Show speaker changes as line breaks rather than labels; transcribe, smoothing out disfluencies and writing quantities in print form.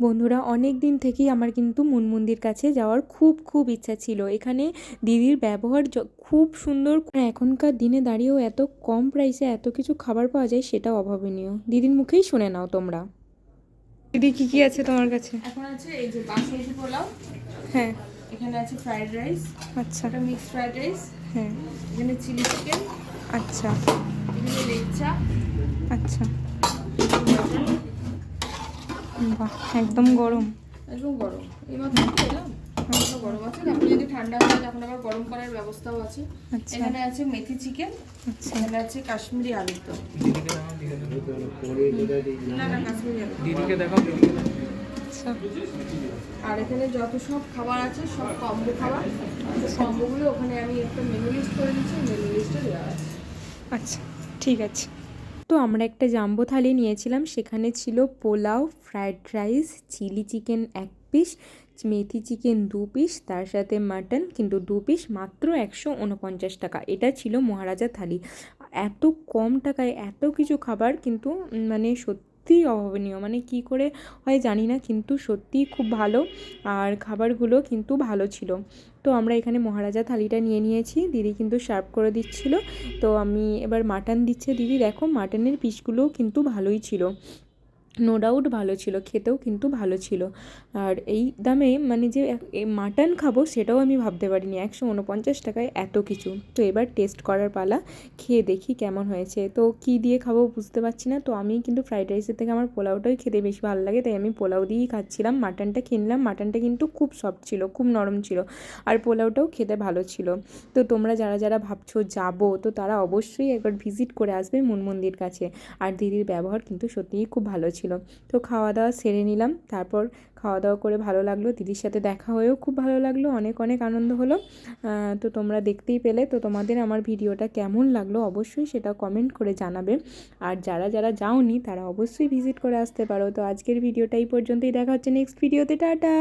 বন্ধুরা, অনেক দিন থেকেই আমার কিন্তু মুনমুন্দির কাছে যাওয়ার খুব ইচ্ছা ছিল। এখানে দিদির ব্যবহার খুব সুন্দর। এখনকার দিনে দাঁড়িয়েও এত কম প্রাইসে এত কিছু খাবার পাওয়া যায়, সেটা অভাবনীয়। দিদির মুখেই শুনে নাও তোমরা। দিদি কি আছে তোমার কাছে?
এখন আছে এই যে বাসমতি পোলাও,
হ্যাঁ।
এখানে আছে ফ্রাইড রাইস,
আচ্ছা।
এটা মিক্সড ফ্রাইড রাইস,
হ্যাঁ।
এখানে চিলি চিকেন,
আচ্ছা
এখানে লেচ্চা।
আচ্ছা। বাহ, একদম গরম।
একদম গরম, এই মাত্র খেলাম। গরম আছে, তারপরে যদি ঠান্ডা হয় তখন আবার গরম করার ব্যবস্থাও আছে। এখানে আছে মেথি চিকেন, এখানে আছে কাশ্মীরি আলুর দম। না না, কাশ্মীরি আলু দিদিকে দেখাও।
আচ্ছা।
আর এখানে যত সব খাবার আছে সব কম্বো খাবার, কম্বোগুলো ওখানে আমি একটা মেনু লিস্ট করে দিচ্ছি, মেনু লিস্টে দেওয়া আছে।
আচ্ছা, ঠিক আছে। তো আমরা একটা জাম্বো থালি নিয়েছিলাম, সেখানে ছিল pulao, fried rice, chilli chicken 1 piece, methi chicken 2 piece, তার সাথে মাটন কিন্তু 2 পিস, মাত্র 149 টাকা। এটা ছিল মহারাজা থালি। এত কম টাকায় এত কিছু খাবার কিন্তু মানে সত্যিই অভাবনীয়। মানে কি করে হয় জানি না, কিন্তু সত্যিই খুব ভালো। আর খাবারগুলো কিন্তু ভালো ছিল। তো আমরা এখানে মহারাজা থালিটা নিয়ে নিয়েছি, দিদি কিন্তু সার্ভ করে দিচ্ছিল। তো আমি এবার মাটন দিচ্ছে দিদি। দেখো, মাটনের পিসগুলোও কিন্তু ভালোই ছিল, নো ডাউট ভালো ছিল, খেতেও কিন্তু ভালো ছিল। আর এই দামে মানে যে মাটন খাবো সেটাও আমি ভাবতে পারিনি, 149 টাকায় এত কিছু। তো এবার টেস্ট করার পালা, খেয়ে দেখি কেমন হয়েছে। তো কী দিয়ে খাবো বুঝতে পারছি না। তো আমি কিন্তু ফ্রাইড রাইসের থেকে আমার পোলাওটাই খেতে বেশি ভালো লাগে, তাই আমি পোলাও দিয়েই খাচ্ছিলাম। মাটনটা খেয়ে নিলাম, মাটনটা কিন্তু খুব সফট ছিল, খুব নরম ছিল, আর পোলাওটাও খেতে ভালো ছিল। তো তোমরা যারা যারা ভাবছো যাবো, তো তারা অবশ্যই একবার ভিজিট করে আসবে মুনমুন্দির কাছে। আর দিদির ব্যবহার কিন্তু সত্যিই খুব ভালো ছিল। তো খাওয়া দাওয়া সেরে নিলাম, তারপর খাওয়া দাওয়া করে ভালো লাগলো, দিদির সাথে দেখা হয়েও খুব ভালো লাগলো, অনেক আনন্দ হলো। তো তোমরা দেখতেই পেলে। তো তোমাদের আমার ভিডিওটা কেমন লাগলো অবশ্যই সেটা কমেন্ট করে জানাবে। আর যারা যারা যাওনি তারা অবশ্যই ভিজিট করে আসতে পারো। তো আজকের ভিডিওটা এই পর্যন্তই, দেখা হচ্ছে নেক্সট ভিডিওতে। টাটা।